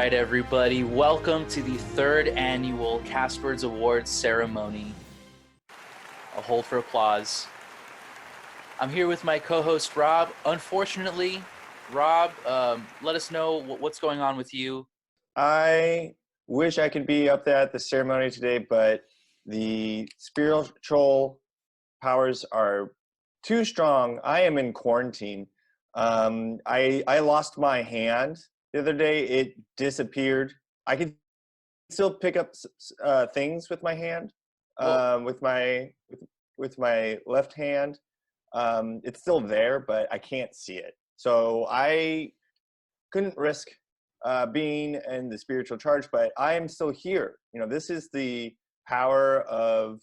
right, everybody. Welcome to the third annual Caspers Awards ceremony. I'll hold for applause. I'm here with my co-host, Rob. Unfortunately, Rob, let us know what's going on with you. I wish I could be up there at the ceremony today, but the spiritual powers are too strong. I am in quarantine. I lost my hand the other day. It disappeared. I can still pick up things with my hand, with my left hand. It's still there, but I can't see it. So I couldn't risk being in the spiritual charge, but I am still here. You know, this is the power of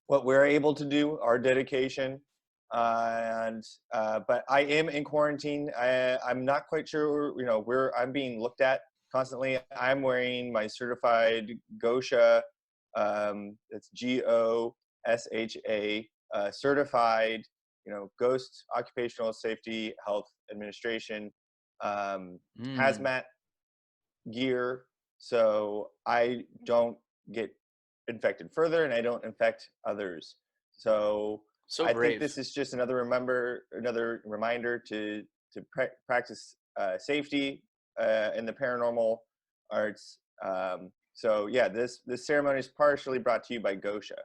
what we're able to do, our dedication. But I am in quarantine. I'm not quite sure, you know, where I'm being looked at constantly. I'm wearing my certified GOSHA, it's GOSHA, certified, you know, Ghost Occupational Safety Health Administration hazmat gear, so I don't get infected further and I don't infect others. So I brave. think this is just another reminder to practice safety in the paranormal arts. So yeah, this ceremony is partially brought to you by GOSHA.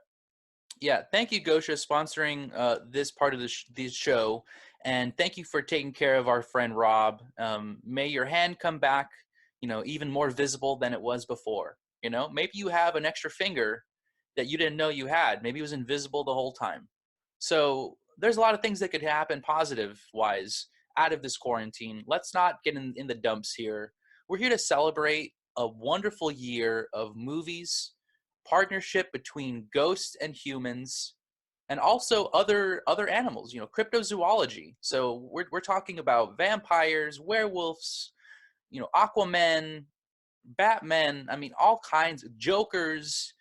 Yeah, thank you, Gosha, sponsoring this part of the show, and thank you for taking care of our friend Rob. May your hand come back, you know, even more visible than it was before. You know, maybe you have an extra finger that you didn't know you had. Maybe it was invisible the whole time. So there's a lot of things that could happen positive-wise out of this quarantine. Let's not get in the dumps here. We're here to celebrate a wonderful year of movies, partnership between ghosts and humans, and also other animals, you know, cryptozoology. So we're talking about vampires, werewolves, you know, Aquaman, Batman, I mean, all kinds of Jokers.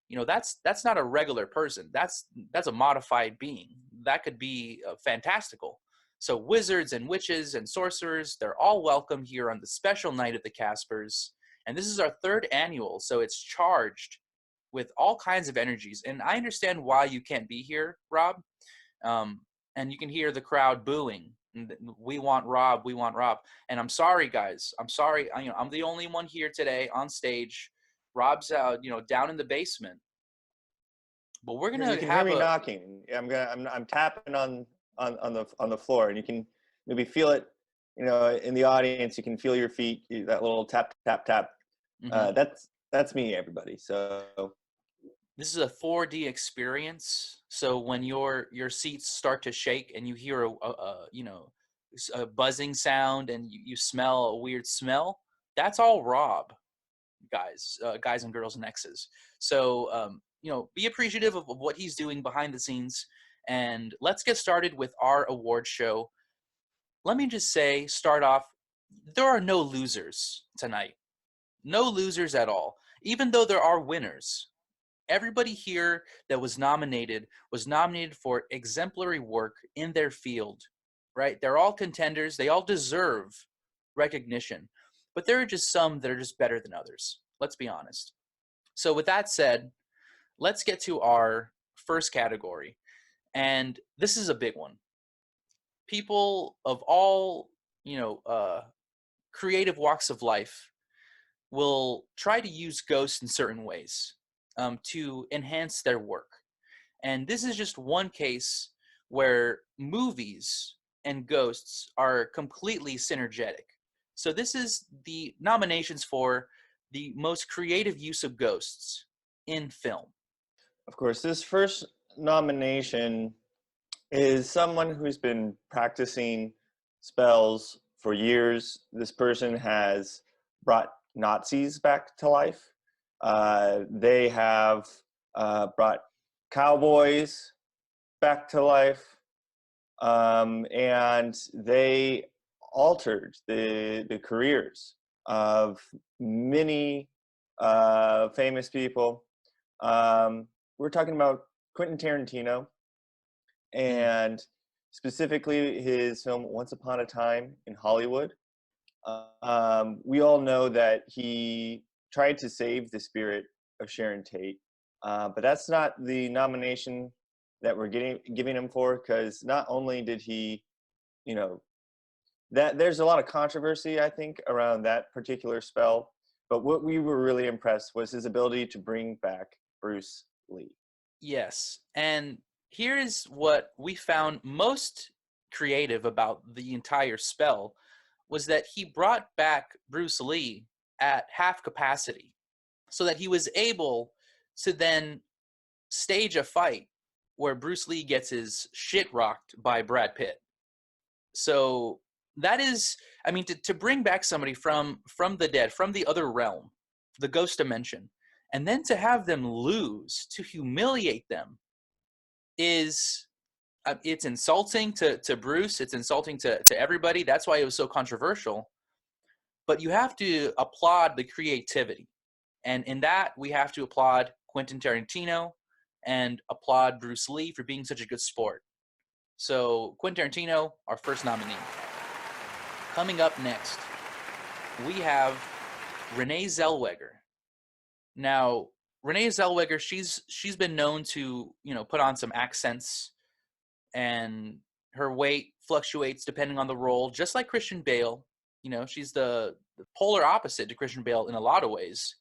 You know, that's not a regular person. That's a modified being. That could be fantastical. So wizards and witches and sorcerers, they're all welcome here on the special night of the Caspers. And this is our third annual, so it's charged with all kinds of energies. And I understand why you can't be here, Rob. And you can hear the crowd booing. We want Rob, we want Rob. And I'm sorry, guys. I'm sorry. You know, I'm the only one here today on stage. Rob's you know, down in the basement. But we're gonna You can hear me knocking. I'm tapping on the floor, and you can maybe feel it. You know, in the audience, you can feel your feet. That little tap tap tap. Mm-hmm. That's me, everybody. So this is a 4D experience. So when your seats start to shake and you hear a buzzing sound and you smell a weird smell, that's all Rob, guys and girls and exes. So you know, be appreciative of what he's doing behind the scenes, and let's get started with our award show. Let me just say, start off, there are no losers tonight. No losers at all, even though there are winners. Everybody here that was nominated for exemplary work in their field, right? They're all contenders. They all deserve recognition. But there are just some that are just better than others. Let's be honest. So with that said, let's get to our first category. And this is a big one. People of all, you know, creative walks of life will try to use ghosts in certain ways to enhance their work. And this is just one case where movies and ghosts are completely synergetic. So this is the nominations for the most creative use of ghosts in film. of course, this first nomination is someone who's been practicing spells for years. This person has brought Nazis back to life. They have brought cowboys back to life. And they altered the careers of many famous people. We're talking about Quentin Tarantino, and specifically his film Once Upon a Time in Hollywood. We all know that he tried to save the spirit of Sharon Tate, but that's not the nomination that we're giving him for, because not only did he, you know, that there's a lot of controversy, I think, around that particular spell. But what we were really impressed was his ability to bring back Bruce Lee. Yes. And here is what we found most creative about the entire spell was that he brought back Bruce Lee at half capacity so that he was able to then stage a fight where Bruce Lee gets his shit rocked by Brad Pitt. So that is, I mean, to bring back somebody from the dead, from the other realm, the ghost dimension, and then to have them lose, to humiliate them, is it's insulting to Bruce. It's insulting to everybody. That's why it was so controversial. But you have to applaud the creativity, and in that we have to applaud Quentin Tarantino and applaud Bruce Lee for being such a good sport. So Quentin Tarantino, our first nominee. Coming up next, we have Renee Zellweger. Now, Renee Zellweger, she's been known to, put on some accents, and her weight fluctuates depending on the role, just like Christian Bale. She's the polar opposite to Christian Bale in a lot of ways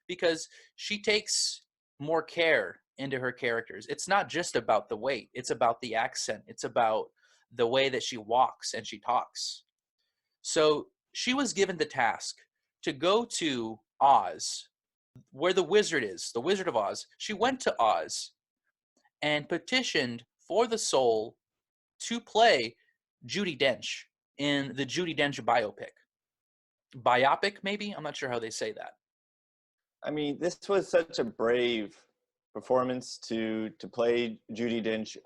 because she takes more care into her characters. It's not just about the weight, it's about the accent, it's about the way that she walks and she talks. So she was given the task to go to Oz, where the wizard is, the Wizard of Oz. She went to Oz and petitioned for the soul to play Judi Dench in the Judi Dench biopic, maybe. I'm not sure how they say that. I mean, this was such a brave performance to play Judi Dench.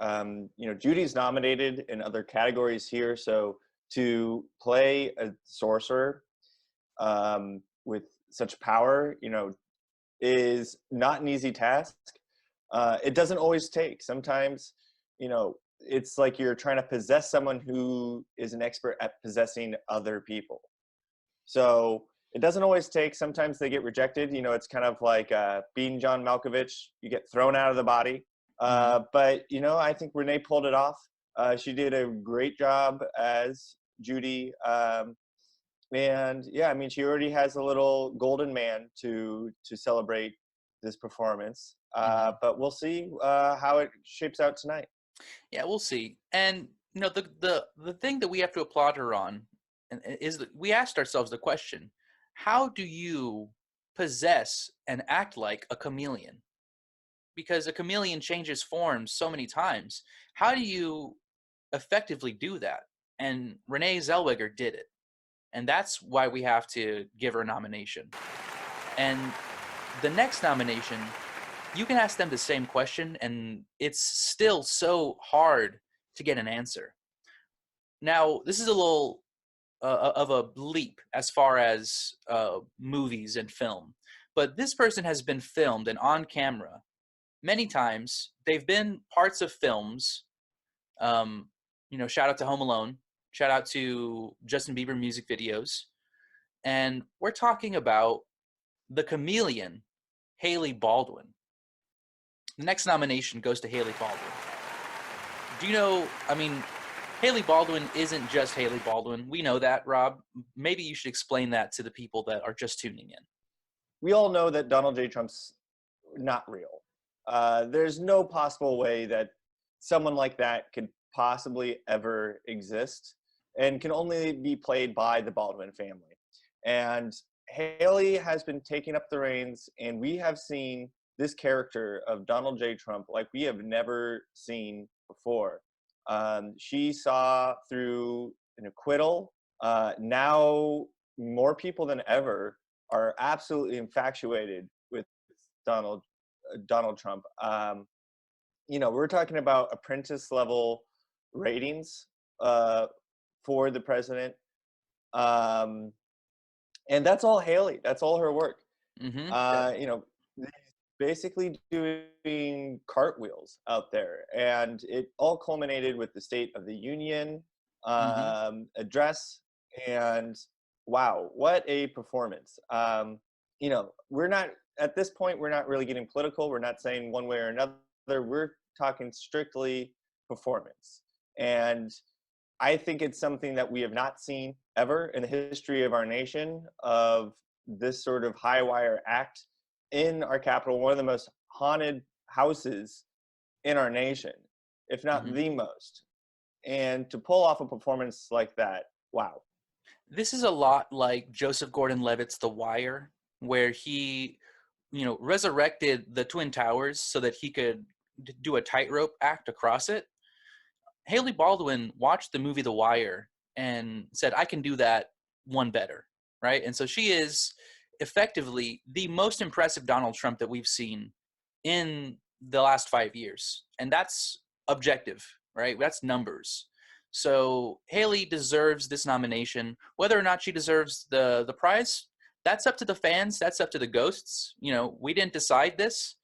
Judy's nominated in other categories here, so to play a sorcerer with such power, is not an easy task. It doesn't always take. Sometimes, it's like you're trying to possess someone who is an expert at possessing other people. So it doesn't always take. Sometimes they get rejected. It's kind of like being John Malkovich. You get thrown out of the body. Mm-hmm. But, I think Renee pulled it off. She did a great job as Judy. And yeah, I mean, she already has a little golden man to celebrate this performance. Mm-hmm. But we'll see how it shapes out tonight. Yeah, we'll see. And the thing that we have to applaud her on is that we asked ourselves the question: how do you possess and act like a chameleon? Because a chameleon changes forms so many times. How do you effectively do that? And Renee Zellweger did it. And that's why we have to give her a nomination. And the next nomination, you can ask them the same question, and it's still so hard to get an answer. Now, this is a little of a leap as far as movies and film, but this person has been filmed and on camera many times. They've been parts of films. Shout out to Home Alone. Shout out to Justin Bieber music videos. And we're talking about the chameleon, Haley Baldwin. The next nomination goes to Haley Baldwin. Do you know, I mean, Haley Baldwin isn't just Haley Baldwin. We know that, Rob. Maybe you should explain that to the people that are just tuning in. We all know that Donald J. Trump's not real. There's no possible way that someone like that could possibly ever exist and can only be played by the Baldwin family. And Haley has been taking up the reins, and we have seen this character of Donald J. Trump like we have never seen before. She saw through an acquittal. Now more people than ever are absolutely infatuated with Donald Trump. We're talking about apprentice level ratings for the president, and that's all Haley. That's all her work. Mm-hmm. Basically doing cartwheels out there, and it all culminated with the State of the Union Mm-hmm. address. And wow, what a performance. You know, we're not at this point, we're not really getting political. We're not saying one way or another. We're talking strictly performance. And I think it's something that we have not seen ever in the history of our nation, of this sort of high wire act in our capital, one of the most haunted houses in our nation, if not Hmm. the most. And to pull off a performance like that, wow. This is a lot like Joseph Gordon-Levitt's The Wire, where he, resurrected the Twin Towers so that he could do a tightrope act across it. Haley Baldwin watched the movie The Wire and said, I can do that one better, right? And so she is effectively the most impressive Donald Trump that we've seen in the last 5 years. And that's objective, right? That's numbers. So Haley deserves this nomination. Whether or not she deserves the prize, that's up to the fans. That's up to the ghosts. We didn't decide this,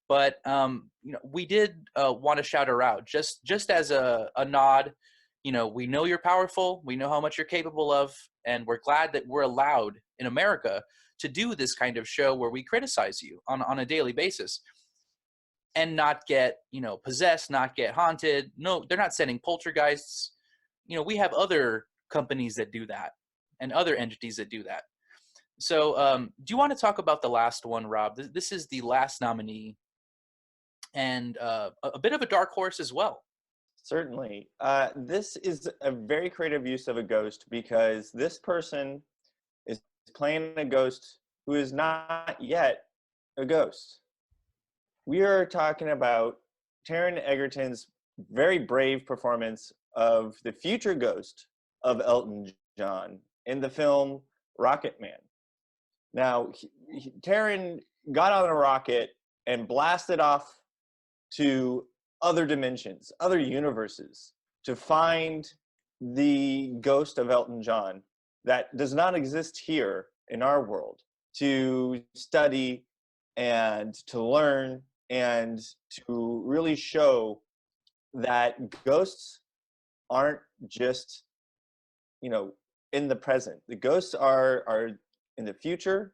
but we did want to shout her out just as a nod. We know you're powerful. We know how much you're capable of, and we're glad that we're allowed in America to do this kind of show where we criticize you on a daily basis and not get possessed, not get haunted. No, they're not sending poltergeists. We have other companies that do that and other entities that do that. So do you want to talk about the last one, Rob? This is the last nominee, and a bit of a dark horse as well. Certainly. This is a very creative use of a ghost, because this person is playing a ghost who is not yet a ghost. We are talking about Taron Egerton's very brave performance of the future ghost of Elton John in the film Rocket Man. Now, Taron got on a rocket and blasted off to other dimensions, other universes, to find the ghost of Elton John that does not exist here in our world, to study and to learn and to really show that ghosts aren't just, in the present. The ghosts are in the future,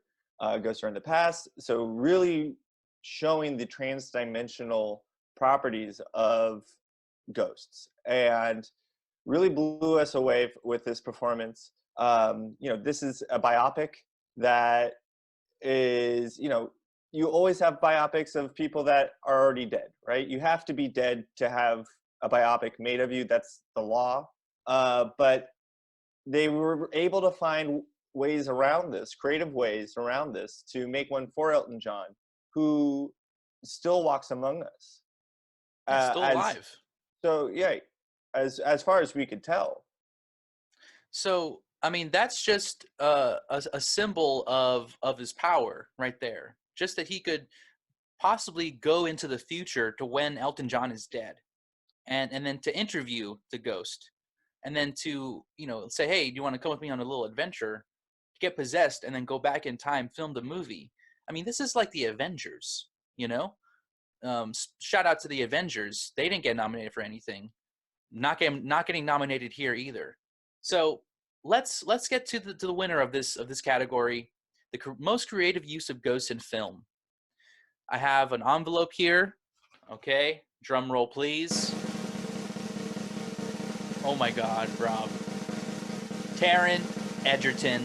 ghosts are in the past. So really showing the transdimensional properties of ghosts, and really blew us away with this performance. This is a biopic that is, you always have biopics of people that are already dead, right? You have to be dead to have a biopic made of you. That's the law. But they were able to find ways around this, creative ways around this, to make one for Elton John, who still walks among us. Yeah, still As alive. so, yeah, as far as we could tell. So I mean, that's just a symbol of his power right there. Just that he could possibly go into the future to when Elton John is dead, and then to interview the ghost, and then to say, hey, do you want to come with me on a little adventure, get possessed, and then go back in time, film the movie. I mean, this is like the Avengers. you know Shout out to the Avengers. They didn't get nominated for anything. Not getting nominated here either. So let's get to the winner of this category, the most creative use of ghosts in film. I have an envelope here. Okay, drum roll please. Oh my God, Rob. Taron Egerton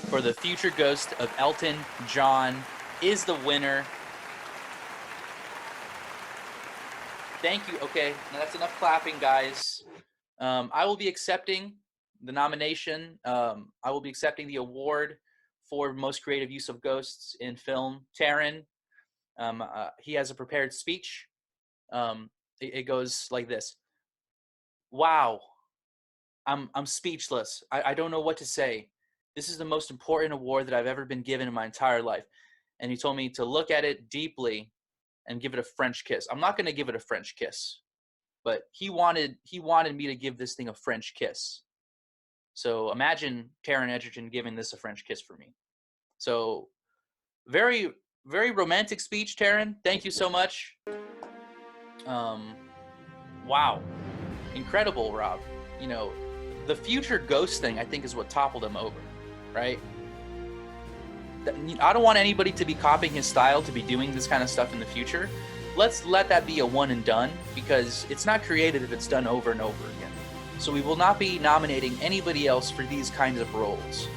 for the future ghost of Elton John is the winner. Thank you. Okay, now that's enough clapping, guys. I will be accepting the nomination. I will be accepting the award for most creative use of ghosts in film. Taron, he has a prepared speech. It goes like this. Wow, I'm speechless. I don't know what to say. This is the most important award that I've ever been given in my entire life. And he told me to look at it deeply and give it a French kiss. I'm not going to give it a French kiss, but he wanted me to give this thing a French kiss. So imagine Taron Egerton giving this a French kiss for me. So very, very romantic speech, Taron. Thank you so much. Wow, incredible, Rob. The future ghost thing, I think, is what toppled him over. right? I don't want anybody to be copying his style to be doing this kind of stuff in the future. Let's let that be a one and done, because it's not creative if it's done over and over again. So we will not be nominating anybody else for these kinds of roles.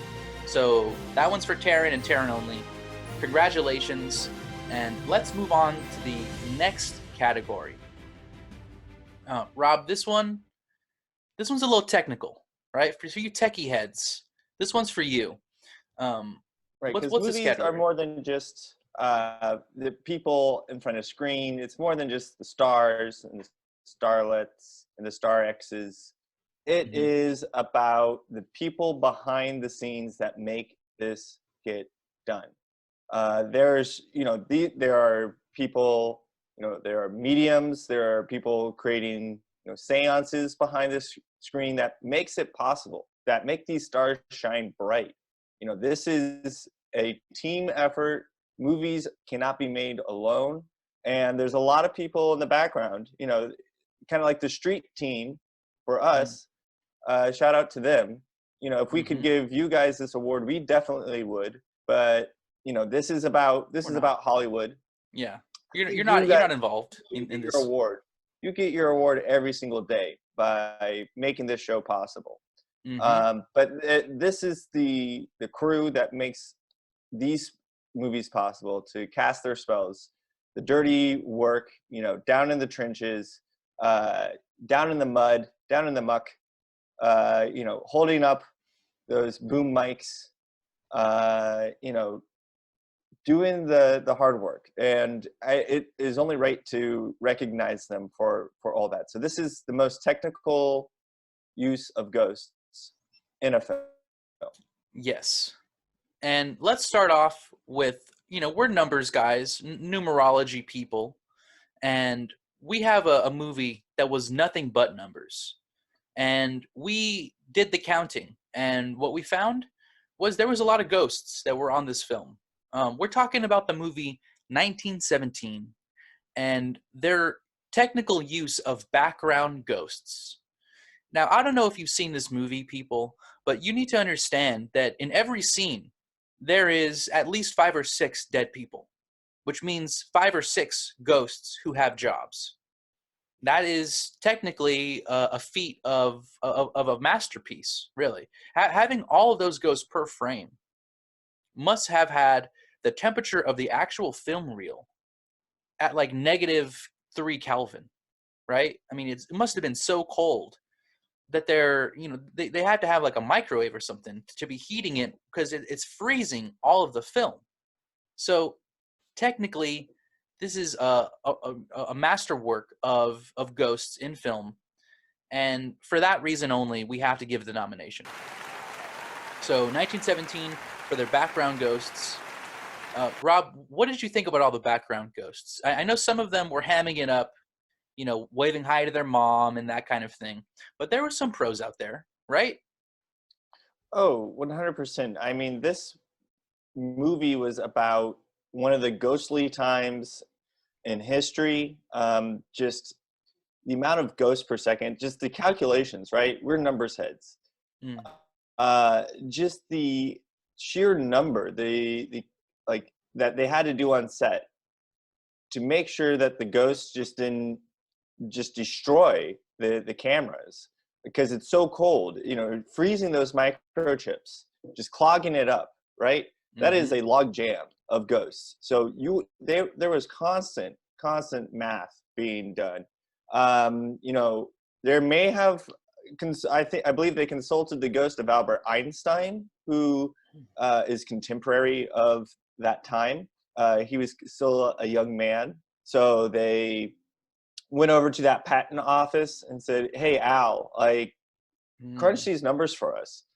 So that one's for Taryn and Taryn only. Congratulations, and let's move on to the next category. Rob, this one's a little technical, right? For you techie heads, this one's for you. Right, what's because this movies are category? more than just the people in front of screen. It's more than just the stars and the starlets and the star X's. It Mhm. is about the people behind the scenes that make this get done. There's, there are people, there are mediums, there are people creating, seances behind this screen that makes it possible, that make these stars shine bright. This is a team effort. Movies cannot be made alone. And there's a lot of people in the background, kind of like the street team for Mhm. us. Shout out to them. If we could Mhm. give you guys this award, we definitely would. But this is about We're not. Hollywood. Yeah. You're You you're you not you're guys, not involved you in get your this. award. You get your award every single day by making this show possible. Mhm. But this is the crew that makes these movies possible, to cast their spells, the dirty work, down in the trenches, uh, down in the mud, down in the muck, holding up those boom mics, uh, you know, doing the hard work. And it is only right to recognize them for all that. So this is the most technical use of ghosts in a film. Yes. And let's start off with, we're numbers guys, numerology people, and we have a movie that was nothing but numbers. And we did the counting, and what we found was there was a lot of ghosts that were on this film. We're talking about the movie 1917 and their technical use of background ghosts. Now, I don't know if you've seen this movie, people, but you need to understand that in every scene, there is at least 5 or 6 dead people, which means 5 or 6 ghosts who have jobs. That is technically a feat of a masterpiece, really. Having all of those ghosts per frame must have had the temperature of the actual film reel at like -3 Kelvin, right? I mean, it must have been so cold that they had to have like a microwave or something to be heating it, because it's freezing all of the film. So technically, this is a masterwork of ghosts in film, and for that reason only, we have to give the nomination. So 1917 for their background ghosts. Rob, what did you think about all the background ghosts? I know some of them were hamming it up, waving hi to their mom and that kind of thing, but there were some pros out there, right? Oh, 100%. I mean, this movie was about one of the ghostly times in history. Just the amount of ghosts per second, just the calculations, right? We're numbers heads. Mm. Just the sheer number, the like that they had to do on set to make sure that the ghosts just didn't just destroy the cameras, because it's so cold, freezing those microchips, just clogging it up, right? That is Mm-hmm. a log jam of ghosts. So there was constant math being done. There may have I believe they consulted the ghost of Albert Einstein, who is contemporary of that time. He was still a young man, so they went over to that patent office and said, "Hey, Al, like, crunch Mm. these numbers for us."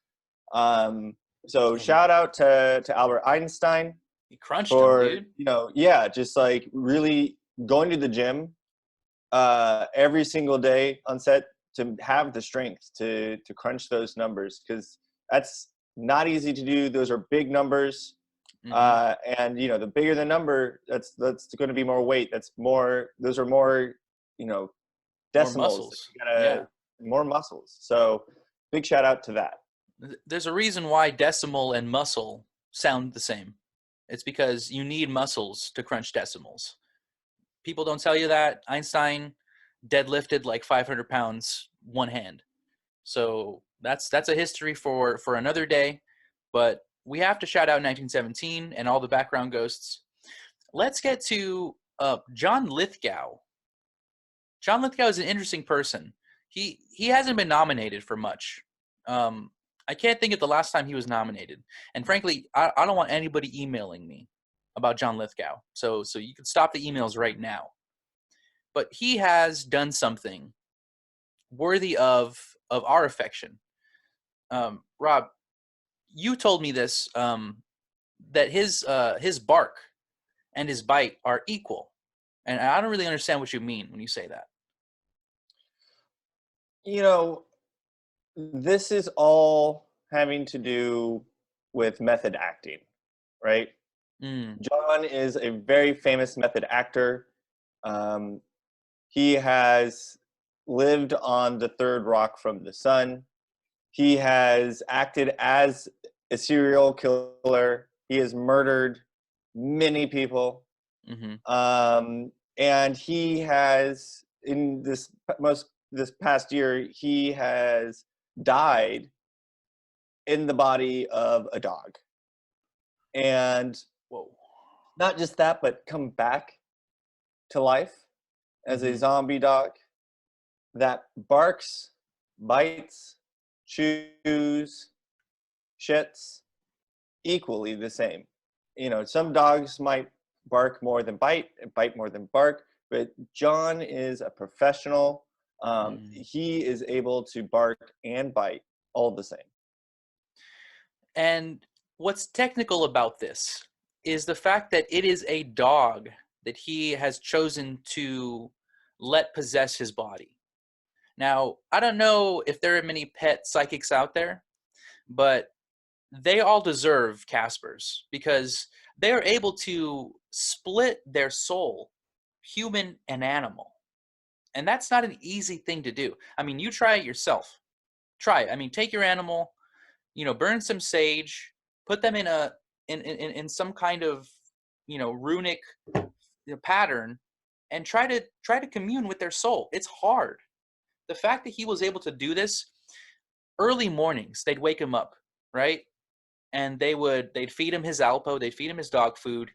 Um, so Yeah, he, shout out to Albert Einstein he crunched them, for, dude. yeah, just like really going to the gym every single day on set to have the strength to crunch those numbers, because that's not easy to do. Those are big numbers. Mm-hmm. And the bigger the number, that's going to be more weight. Those are more, you know, More decimals that muscles. you gotta, Yeah. more muscles. So big shout out to that. There's a reason why decimal and muscle sound the same. It's because you need muscles to crunch decimals. People don't tell you that. Einstein deadlifted like 500 pounds one hand. So that's a history for another day. But we have to shout out 1917 and all the background ghosts. Let's get to John Lithgow. John Lithgow is an interesting person. He hasn't been nominated for much. Um, I can't think of the last time he was nominated. And frankly, I don't want anybody emailing me about John Lithgow. So you can stop the emails right now. But he has done something worthy of our affection. Rob, you told me this that his bark and his bite are equal, and I don't really understand what you mean when you say that. You know, this is all having to do with method acting, right? Mm, John is a very famous method actor. Um, he has lived on the third rock from the sun. He has acted as a serial killer. He has murdered many people. mm-hmm, And he has, in this past year, he has died in the body of a dog. And whoa. not just that, but come back to life as a Mm-hmm. zombie dog that barks, bites, chews, shits equally the same. You know, some dogs might bark more than bite, and bite more than bark, but John is a professional. Mm. He is able to bark and bite all the same. And what's technical about this is the fact that it is a dog that he has chosen to let possess his body. Now, I don't know if there are many pet psychics out there, but they all deserve Caspers because they are able to split their soul, human and animal. And that's not an easy thing to do. I mean, you try it yourself. Try it. I mean, take your animal, burn some sage, put them in some kind of, runic pattern and try to commune with their soul. It's hard. The fact that he was able to do this early mornings, they'd wake him up, right? And they'd feed him his Alpo, they'd feed him his dog food.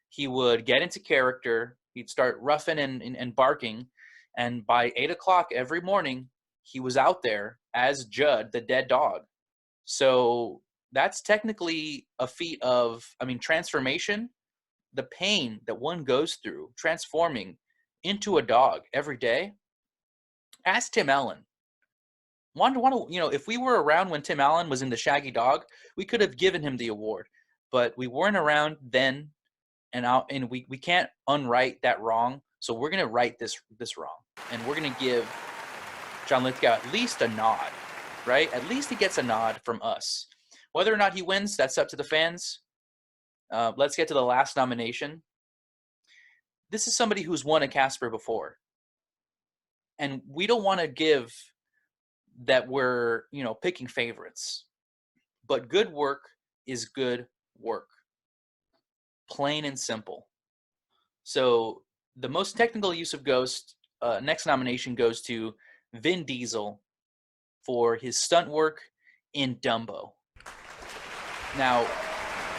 He would get into character. He'd start roughing and barking. And by 8 o'clock every morning, he was out there as Judd, the dead dog. So that's technically a feat of, transformation, the pain that one goes through transforming into a dog every day. Ask Tim Allen. If we were around when Tim Allen was in The Shaggy Dog, we could have given him the award, but we weren't around then, and we can't unwrite that wrong. So we're gonna right this wrong, and we're gonna give John Lithgow at least a nod, right? At least he gets a nod from us. Whether or not he wins, that's up to the fans. Let's get to the last nomination. This is somebody who's won a Casper before, and we don't want to give that we're picking favorites, but good work is good work, plain and simple. So the most technical use of Ghost, next nomination goes to Vin Diesel for his stunt work in Dumbo. Now,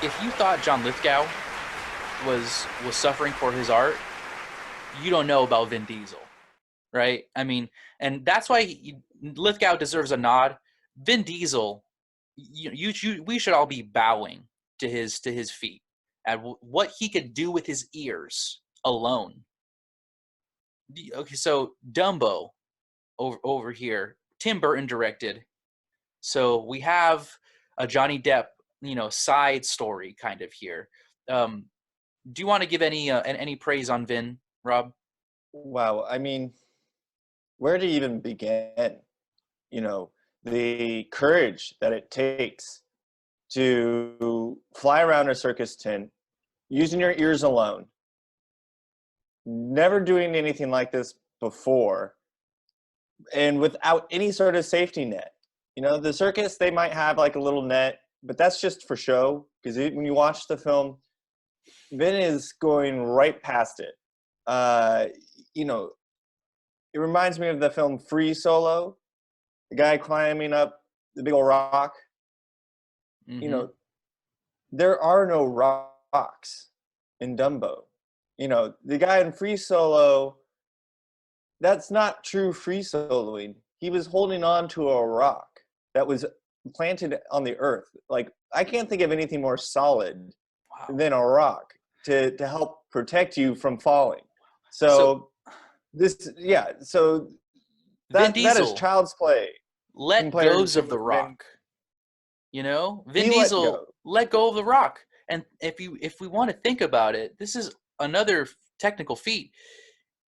if you thought John Lithgow was suffering for his art, you don't know about Vin Diesel, right? I mean, and that's why Lithgow deserves a nod. Vin Diesel, we should all be bowing to his feet at what he could do with his ears alone. Okay, so Dumbo over here, Tim Burton directed. So we have a Johnny Depp, side story kind of here. Do you want to give any praise on Vin, Rob? Wow, I mean, where to even begin? You know, the courage that it takes to fly around a circus tent using your ears alone, never doing anything like this before, and without any sort of safety net. You know, the circus, they might have like a little net, but that's just for show. Because when you watch the film, Vin is going right past it. Uh, you know, it reminds me of the film Free Solo, the guy climbing up the big old rock. You Mm-hmm. know, there are no rocks in Dumbo. You know, the guy in Free Solo, that's not true free soloing. He was holding on to a rock that was planted on the earth. Like, I can't think of anything more solid Wow. than a rock to help protect you from falling. So So so Vin that is Diesel child's play let compared goes to of the Vin. Rock. You know, Vin He let Diesel go. let go of the Rock, and if we want to think about it, this is another technical feat.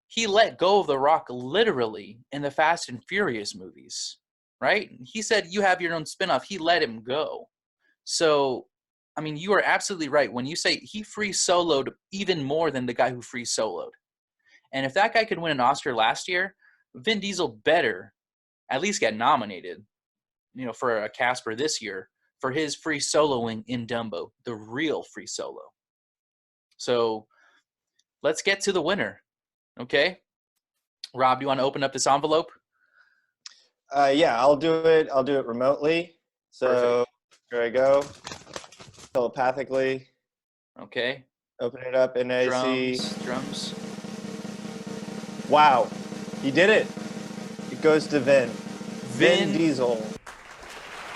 He let go of the Rock literally in the Fast and Furious movies, right? He said, "You have your own spinoff." He let him go. So, I mean, you are absolutely right when you say he free soloed even more than the guy who free soloed. And if that guy could win an Oscar last year, Vin Diesel better at least get nominated, for a Casper this year for his free soloing in Dumbo, the real free solo. So let's get to the winner. Okay. Rob, do you want to open up this envelope? Yeah, I'll do it. I'll do it remotely. So Perfect. here I go. Telepathically Okay. open it up, and I see. Drums. Wow, he did it. It goes to Vin. Vin Vin. Diesel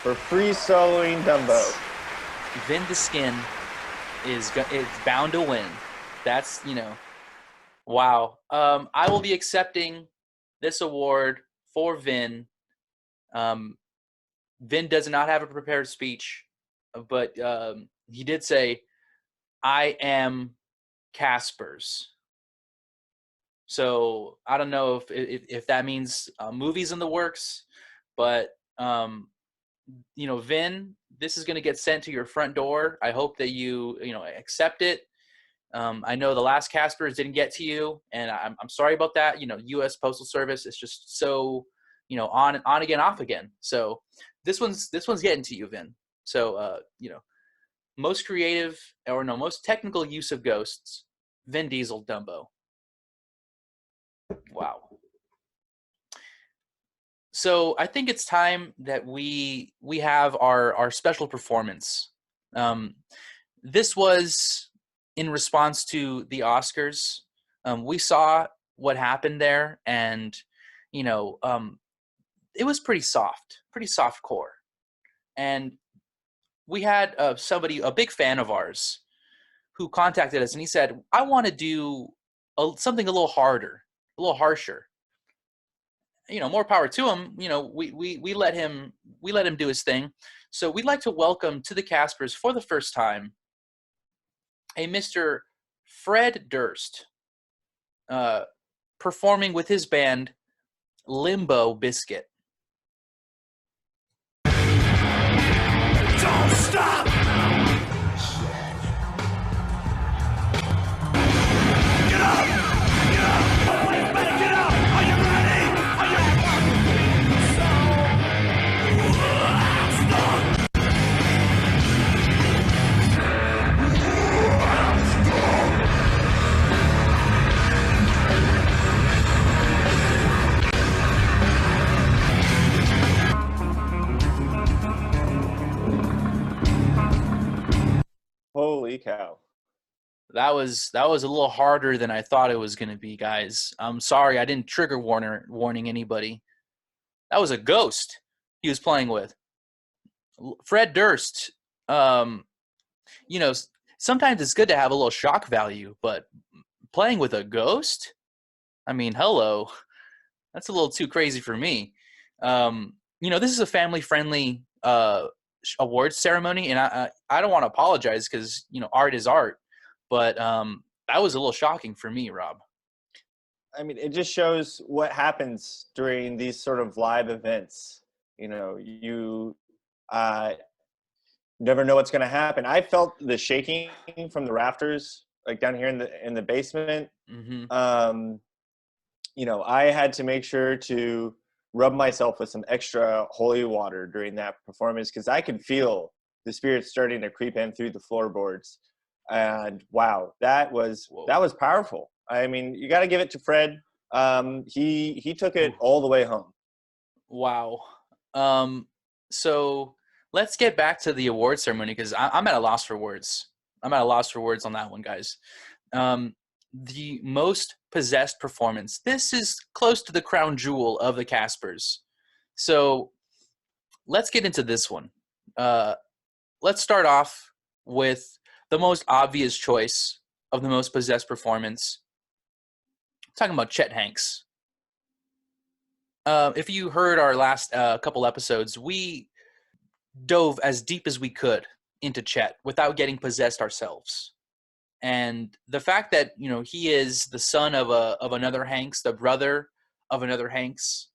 for free soloing Dumbo. Vin the Skin is bound to win. That's, wow. I will be accepting this award for Vin. Um, Vin does not have a prepared speech, but he did say, "I am Caspers." So I don't know if that means movies in the works, but Vin, this is going to get sent to your front door. I hope that you accept it. I know the last Caspers didn't get to you, and I'm sorry about that. U.S. Postal Service is just so on again, off again. So this one's getting to you, Vin. So most creative, or no, most technical use of ghosts, Vin Diesel, Dumbo. Wow. So I think it's time that we have our special performance. Um, this was in response to the Oscars. We saw what happened there, and it was pretty soft core. And we had a big fan of ours, who contacted us, and he said, "I want to do something a little harder, a little harsher." More power to him. We let him do his thing. So we'd like to welcome to the Caspers for the first time a Mr. Fred Durst, uh, performing with his band Limbo Biscuit. Don't stop! Get up! Get up! Oh, you better get up! Are you ready? Are you Holy cow. That was a little harder than I thought it was going to be, guys. I'm sorry I didn't trigger warning anybody. That was a ghost he was playing with. Fred Durst. Um, you know, Sometimes it's good to have a little shock value, but playing with a ghost? I mean, hello. That's a little too crazy for me. This is a family-friendly awards ceremony, and I don't want to apologize because art is art, but that was a little shocking for me, Rob. I mean, it just shows what happens during these sort of live events. You never know what's going to happen. I felt the shaking from the rafters, like down here in the basement. Mm-hmm. I had to make sure to rub myself with some extra holy water during that performance because I could feel the spirits starting to creep in through the floorboards. And wow, that was Whoa. powerful. I mean, you got to give it to Fred. He took it Ooh. all the way home. Wow. So let's get back to the award ceremony because I'm at a loss for words. I'm at a loss for words on that one, guys. The most possessed performance. This is close to the crown jewel of the Caspers. So let's get into this one. Let's start off with the most obvious choice of the most possessed performance. I'm talking about Chet Hanks. If you heard our last couple episodes, we dove as deep as we could into Chet without getting possessed ourselves. And the fact that he is the son of another Hanks, the brother of another Hanks,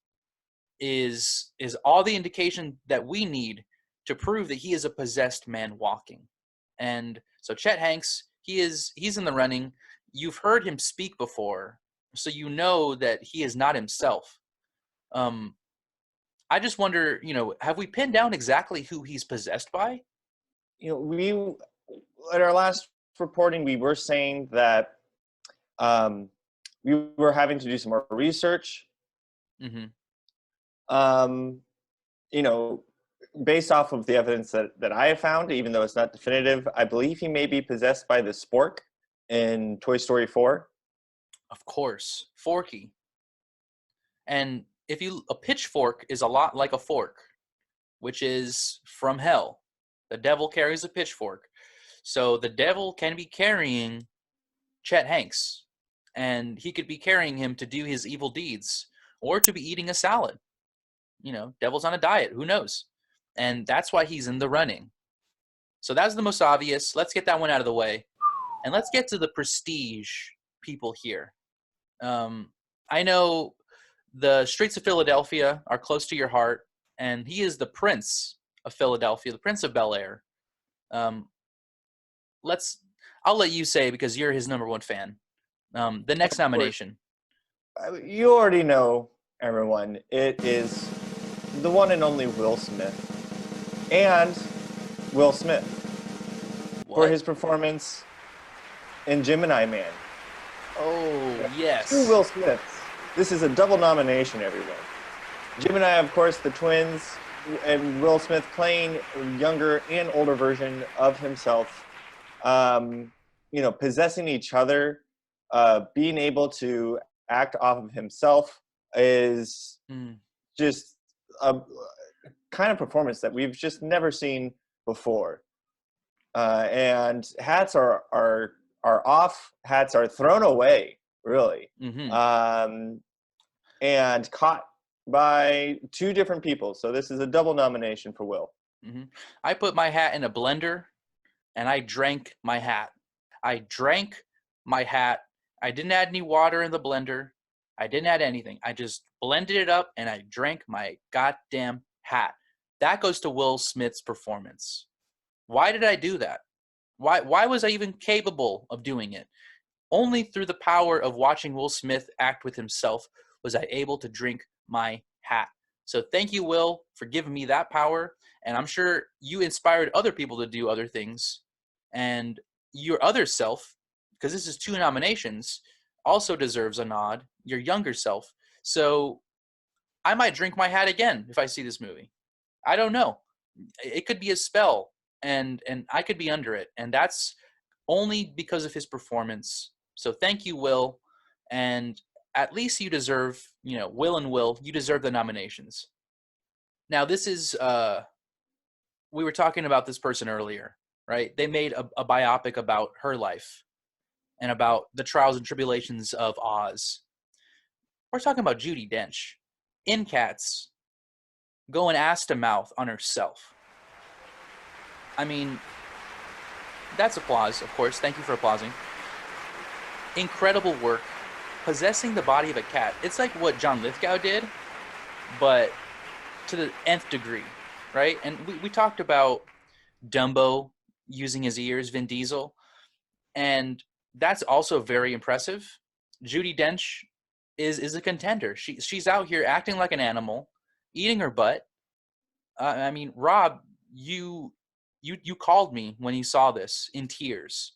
is all the indication that we need to prove that he is a possessed man walking. And so Chet Hanks, he's in the running. You've heard him speak before, so you know that he is not himself. I just wonder, have we pinned down exactly who he's possessed by? We at our last reporting, we were saying that we were having to do some more research. Mm-hmm. Based off of the evidence that I have found, even though it's not definitive, I believe he may be possessed by the spork in Toy Story 4. Of course, Forky. And a pitchfork is a lot like a fork, which is from hell. The devil carries a pitchfork. So the devil can be carrying Chet Hanks, and he could be carrying him to do his evil deeds or to be eating a salad. Devil's on a diet. Who knows? And that's why he's in the running. So that's the most obvious. Let's get that one out of the way. And let's get to the prestige people here. I know the streets of Philadelphia are close to your heart, and he is the Prince of Philadelphia, the Prince of Bel-Air. I'll let you say because you're his number one fan. The next nomination. You already know, everyone. It is the one and only Will Smith. And Will Smith for his performance in Gemini Man. Oh, yes. Two Will Smiths. This is a double nomination, everyone. Gemini, of course, the twins, and Will Smith playing a younger and older version of himself. Possessing each other, being able to act off of himself is just a kind of performance that we've just never seen before. And hats are off, hats are thrown away, really. Mm-hmm. And caught by two different people. So this is a double nomination for Will. Mm-hmm. I put my hat in a blender, and I drank my hat. I drank my hat. I didn't add any water in the blender. I didn't add anything. I just blended it up, and I drank my goddamn hat. That goes to Will Smith's performance. Why did I do that? Why was I even capable of doing it? Only through the power of watching Will Smith act with himself was I able to drink my hat. So thank you, Will, for giving me that power. And I'm sure you inspired other people to do other things. And your other self, because this is 2 nominations, also deserves a nod, your younger self. So I might drink my hat again if I see this movie. I don't know. It could be a spell, and I could be under it. And that's only because of his performance. So thank you, Will. And at least you deserve, Will and Will, you deserve the nominations. Now, this is, we were talking about this person earlier, right? They made a biopic about her life and about the trials and tribulations of Oz. We're talking about Judi Dench in Cats going ass to mouth on herself. I mean, that's applause, of course. Thank you for applauding. Incredible work. Possessing the body of a cat. It's like what John Lithgow did, but to the nth degree, right? And we talked about Dumbo using his ears, Vin Diesel, and that's also very impressive. Judi Dench is a contender. She's out here acting like an animal, eating her butt. I mean, Rob, you called me when you saw this in tears,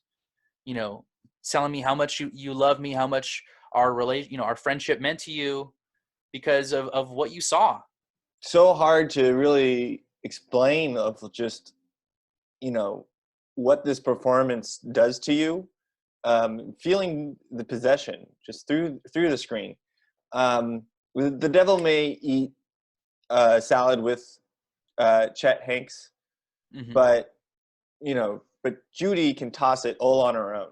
you know, telling me how much you love me, how much our friendship meant to you because of what you saw. So hard to really explain of just, what this performance does to you. Feeling the possession just through the screen. The devil may eat salad with Chet Hanks, Mm-hmm. but Judy can toss it all on her own.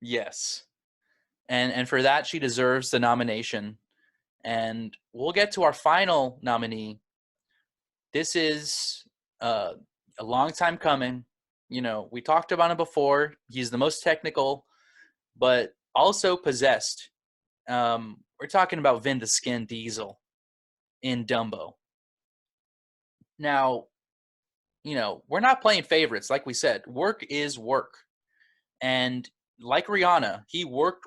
Yes. And for that, she deserves the nomination. And we'll get to our final nominee. This is a long time coming. We talked about him before. He's the most technical, but also possessed. We're talking about Vin the Skin Diesel in Dumbo. Now, we're not playing favorites. Like we said, work is work. And like Rihanna, he worked.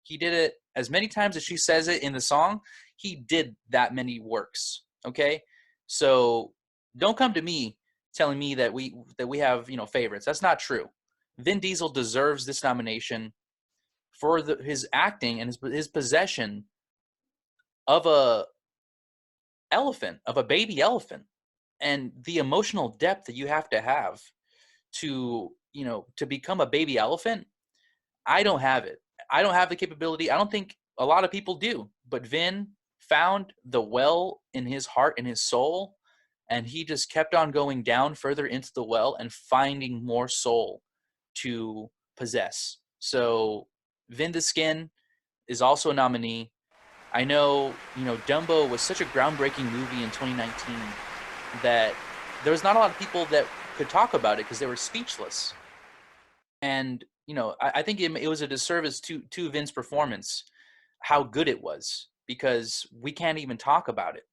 He did it as many times as she says it in the song. He did that many works. Okay, so don't come to me telling me that we have favorites. That's not true. Vin Diesel deserves this nomination for his acting and his possession of a baby elephant, and the emotional depth that you have to become a baby elephant. I don't have it. I don't have the capability. I don't think a lot of people do. But Vin found the well in his heart and his soul, and he just kept on going down further into the well and finding more soul to possess. So Vin the Skin is also a nominee. I know, Dumbo was such a groundbreaking movie in 2019 that there was not a lot of people that could talk about it because they were speechless. And I think it was a disservice to Vin's performance how good it was, because we can't even talk about it.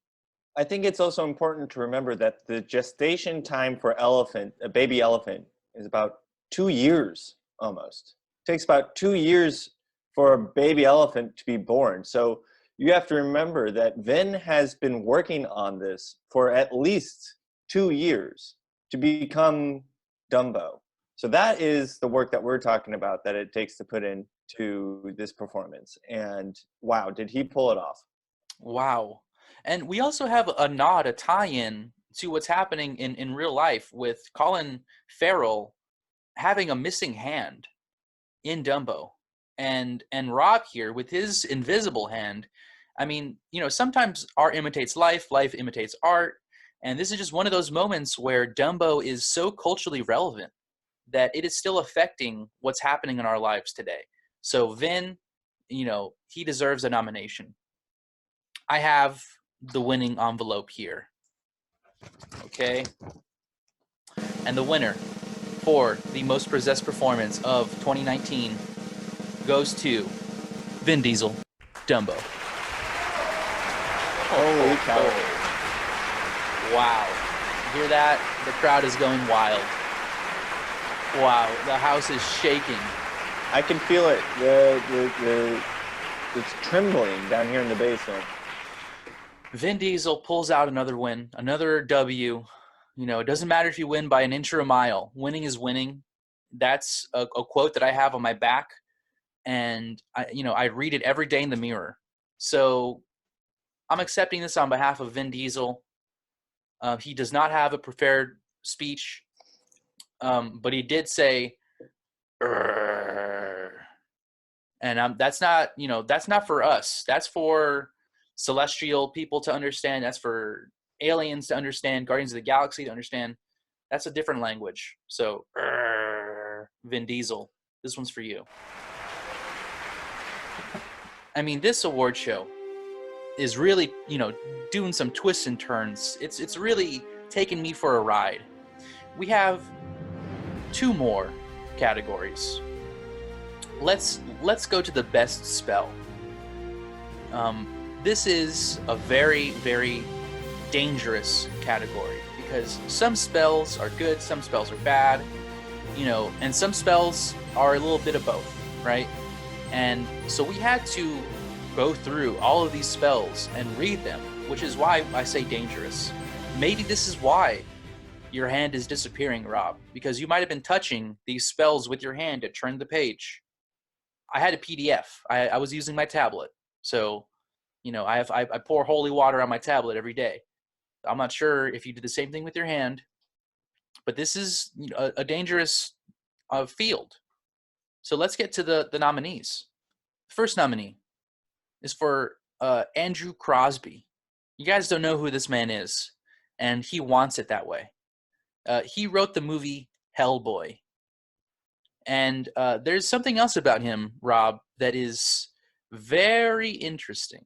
I think it's also important to remember that the gestation time for a baby elephant, is about 2 years almost. It takes about 2 years for a baby elephant to be born. So you have to remember that Vin has been working on this for at least 2 years to become Dumbo. So that is the work that we're talking about that it takes to put into this performance. And wow, did he pull it off? Wow. And we also have a tie-in to what's happening in real life with Colin Farrell having a missing hand in Dumbo. And Rob here with his invisible hand. I mean, sometimes art imitates life imitates art. And this is just one of those moments where Dumbo is so culturally relevant that it is still affecting what's happening in our lives today. So Vin, he deserves a nomination. I have the winning envelope here. Okay? And the winner for the most possessed performance of 2019 goes to Vin Diesel, Dumbo. Holy cow. Wow. You hear that? The crowd is going wild. Wow, the house is shaking. I can feel it. It's trembling down here in the basement. Vin Diesel pulls out another win, another W. It doesn't matter if you win by an inch or a mile. Winning is winning. That's a quote that I have on my back, and I read it every day in the mirror. So I'm accepting this on behalf of Vin Diesel. He does not have a prepared speech, but he did say, "Urgh." And that's not for us. That's for celestial people to understand. That's for aliens to understand. Guardians of the Galaxy to understand. That's a different language. So, Vin Diesel, this one's for you. I mean, this award show is really, doing some twists and turns. It's really taking me for a ride. We have 2 more categories. Let's go to the best spell. This is a very, very dangerous category because some spells are good, some spells are bad. and some spells are a little bit of both, right? And so we had to go through all of these spells and read them, which is why I say dangerous. Maybe this is why your hand is disappearing, Rob, because you might have been touching these spells with your hand to turn the page. I had a PDF. I was using my tablet. So, I pour holy water on my tablet every day. I'm not sure if you did the same thing with your hand, but this is a dangerous field. So let's get to the nominees. The first nominee is for Andrew Crosby. You guys don't know who this man is, and he wants it that way. He wrote the movie Hellboy. And there's something else about him, Rob, that is very interesting.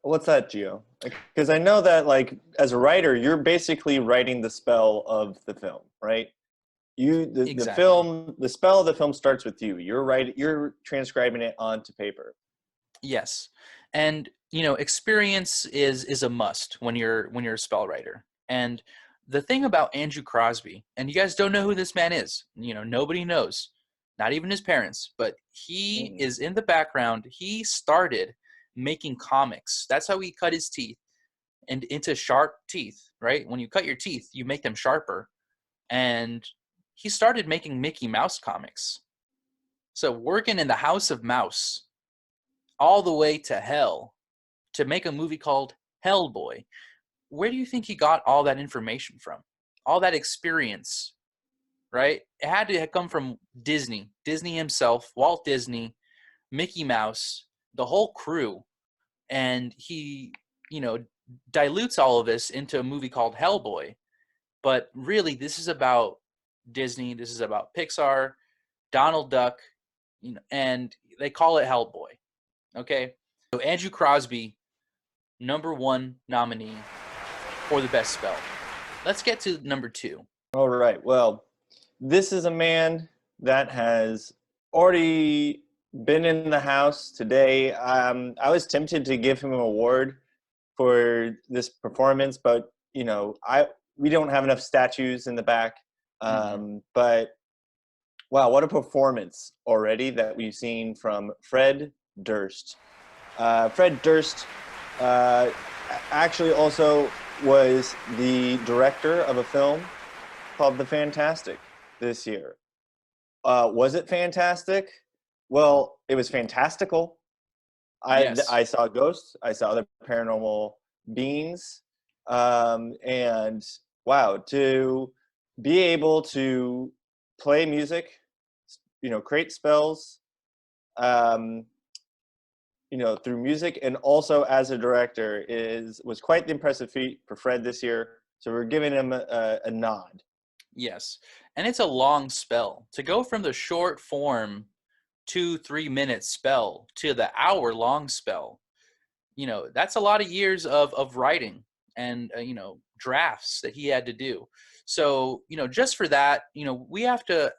What's that, Gio? Because I know that, like, as a writer, you're basically writing the spell of the film, right? The Exactly. film, the spell of the film starts with you. You're transcribing it onto paper. Yes. And experience is a must when you're a spell writer. And the thing about Andrew Crosby, and you guys don't know who this man is, nobody knows, not even his parents, but he is in the background. He started making comics. That's how he cut his teeth and into sharp teeth, right? When you cut your teeth, you make them sharper. And he started making Mickey Mouse comics. So working in the House of Mouse all the way to hell to make a movie called Hellboy. Where do you think he got all that information from? All that experience, right? It had to come from Disney himself, Walt Disney, Mickey Mouse, the whole crew. And he, dilutes all of this into a movie called Hellboy. But really, this is about Disney. This is about Pixar, Donald Duck, and they call it Hellboy. Okay? So Andrew Crosby, number 1 nominee for the best spell. Let's get to number 2. All right. Well, this is a man that has already been in the house today. I was tempted to give him an award for this performance, but we don't have enough statues in the back. But wow, what a performance already that we've seen from Fred Durst. Fred Durst actually also was the director of a film called The Fantastic this year. Was it fantastic? Well, it was fantastical. Yes. I saw ghosts. I saw other paranormal beings. And wow, to be able to play music, create spells, through music, and also as a director was quite the impressive feat for Fred this year. So we're giving him a nod. Yes. And it's a long spell. To go from the short form 2-3 minute spell to the hour-long spell, that's a lot of years of writing and, drafts that he had to do. So, just for that, we have to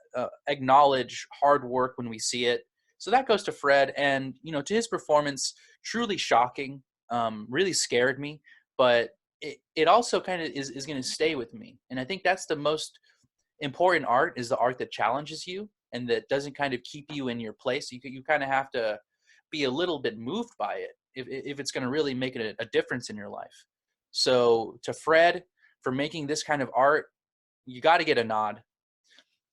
acknowledge hard work when we see it. So that goes to Fred, and, to his performance, truly shocking, really scared me, but it also kind of is going to stay with me. And I think that's the most important art, is the art that challenges you and that doesn't kind of keep you in your place. You kind of have to be a little bit moved by it if it's going to really make a difference in your life. So to Fred, for making this kind of art, you got to get a nod.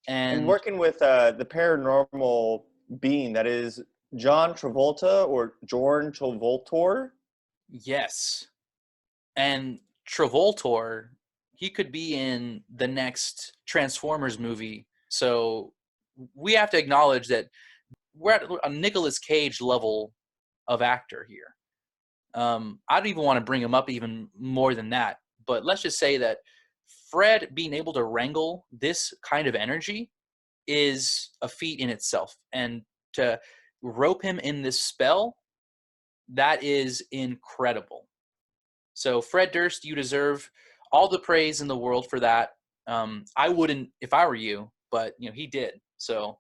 And working with the paranormal being that is John Travolta or Jorn Travoltor. Yes. And Travoltor, he could be in the next Transformers movie. So we have to acknowledge that we're at a Nicolas Cage level of actor here. I don't even want to bring him up even more than that. But let's just say that Fred being able to wrangle this kind of energy is a feat in itself. And to rope him in this spell, that is incredible. So Fred Durst, you deserve all the praise in the world for that. I wouldn't if I were you, but he did. So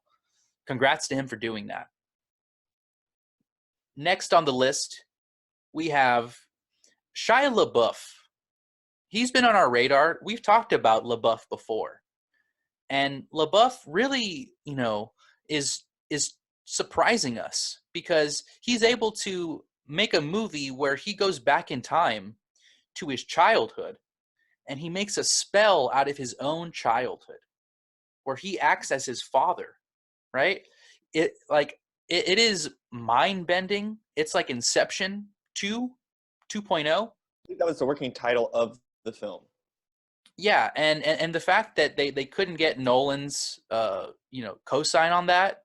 congrats to him for doing that. Next on the list, we have Shia LaBeouf. He's been on our radar. We've talked about LaBeouf before. And LaBeouf really, is surprising us because he's able to make a movie where he goes back in time to his childhood and he makes a spell out of his own childhood where he acts as his father, right? It is mind bending. It's like Inception 2 2.0. I think that was the working title of the film. Yeah, and the fact that they couldn't get Nolan's cosign on that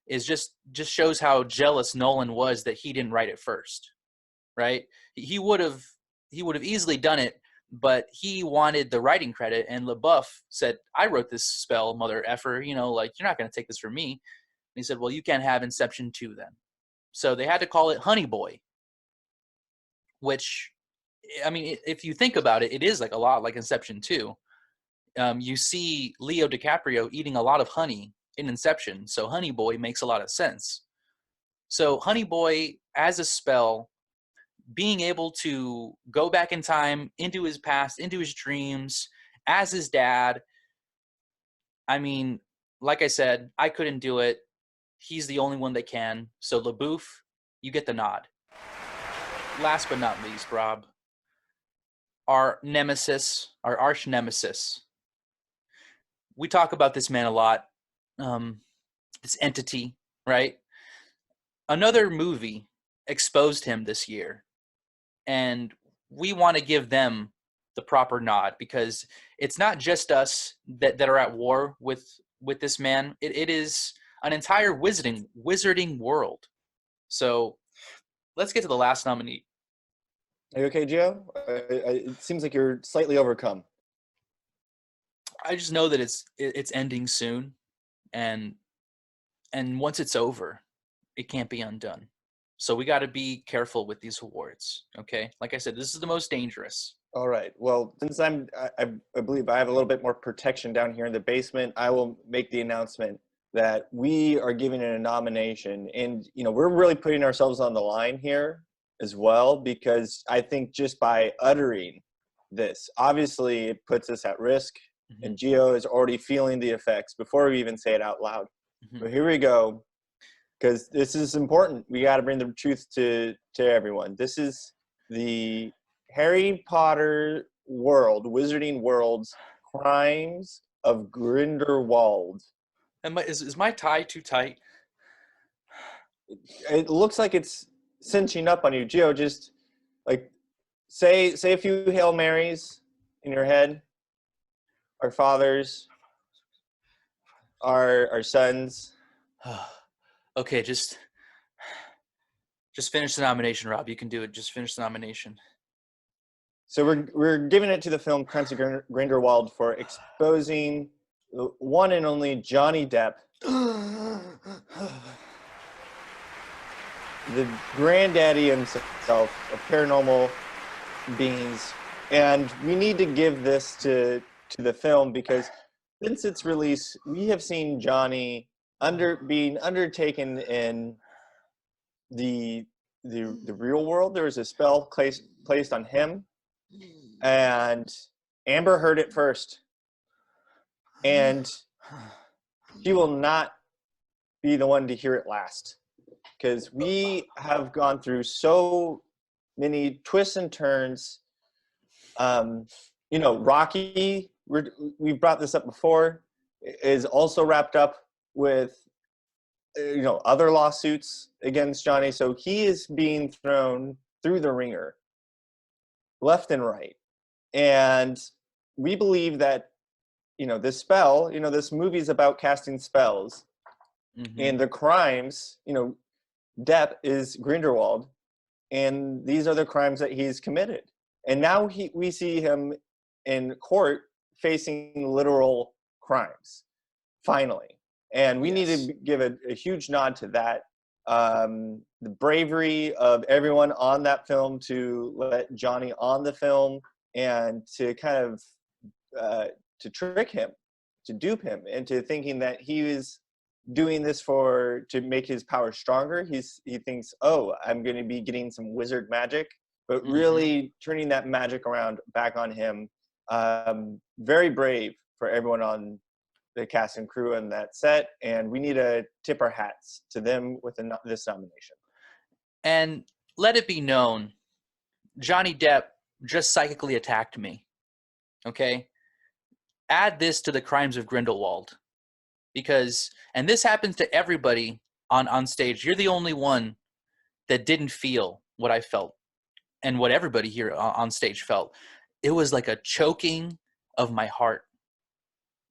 is just shows how jealous Nolan was that he didn't write it first, right? He would have easily done it, but he wanted the writing credit, and LaBeouf said, "I wrote this spell, mother effer. Like you're not going to take this from me." And he said, "Well, you can't have Inception 2 then." So they had to call it Honey Boy, which, I mean, if you think about it, it is like a lot like Inception 2. You see Leo DiCaprio eating a lot of honey in Inception, so Honey Boy makes a lot of sense. So Honey Boy, as a spell, being able to go back in time into his past, into his dreams, as his dad. I mean, like I said, I couldn't do it. He's the only one that can. So LaBeouf, you get the nod. Last but not least, Rob, our nemesis, our arch nemesis. We talk about this man a lot. This entity, right? Another movie exposed him this year, and we want to give them the proper nod because it's not just us that are at war with this man. It is an entire wizarding world. So let's get to the last nominee. Are you okay, Gio? It seems like you're slightly overcome. I just know that it's ending soon, and once it's over, it can't be undone. So we got to be careful with these awards, okay? Like I said, this is the most dangerous. All right. Well, since I believe I have a little bit more protection down here in the basement, I will make the announcement that we are giving it a nomination, and we're really putting ourselves on the line here as well, because I think just by uttering this, obviously it puts us at risk, and Gio is already feeling the effects before we even say it out loud. But here we go, because this is important. We got to bring the truth to everyone. This is the Harry Potter world, Wizarding World's Crimes of Grindelwald. And is my tie too tight? It looks like it's cinching up on you, Gio. Just like say a few Hail Marys in your head. Our fathers, our sons. Okay, just finish the nomination, Rob. You can do it. Just finish the nomination. So we're giving it to the film Crimes of Grindelwald for exposing the one and only Johnny Depp, the granddaddy himself of paranormal beings. And we need to give this to the film because since its release, we have seen Johnny being undertaken in the real world. There was a spell placed on him, and Amber heard it first, and she will not be the one to hear it last, because we have gone through so many twists and turns. Rocky, we've brought this up before, is also wrapped up with other lawsuits against Johnny. So he is being thrown through the ringer left and right. And we believe that this spell, this movie is about casting spells. And the crimes, Depp is Grindelwald, and these are the crimes that he's committed. And now we see him in court facing literal crimes, finally. And we need to give a huge nod to that. The bravery of everyone on that film to let Johnny on the film and to kind of to trick him, to dupe him into thinking that he was doing this to make his power stronger. He thinks, oh, I'm going to be getting some wizard magic, but really turning that magic around back on him. Very brave for everyone the cast and crew on that set, and we need to tip our hats to them with this nomination. And let it be known, Johnny Depp just psychically attacked me. Okay? Add this to the crimes of Grindelwald. Because, and this happens to everybody on stage. You're the only one that didn't feel what I felt and what everybody here on stage felt. It was like a choking of my heart.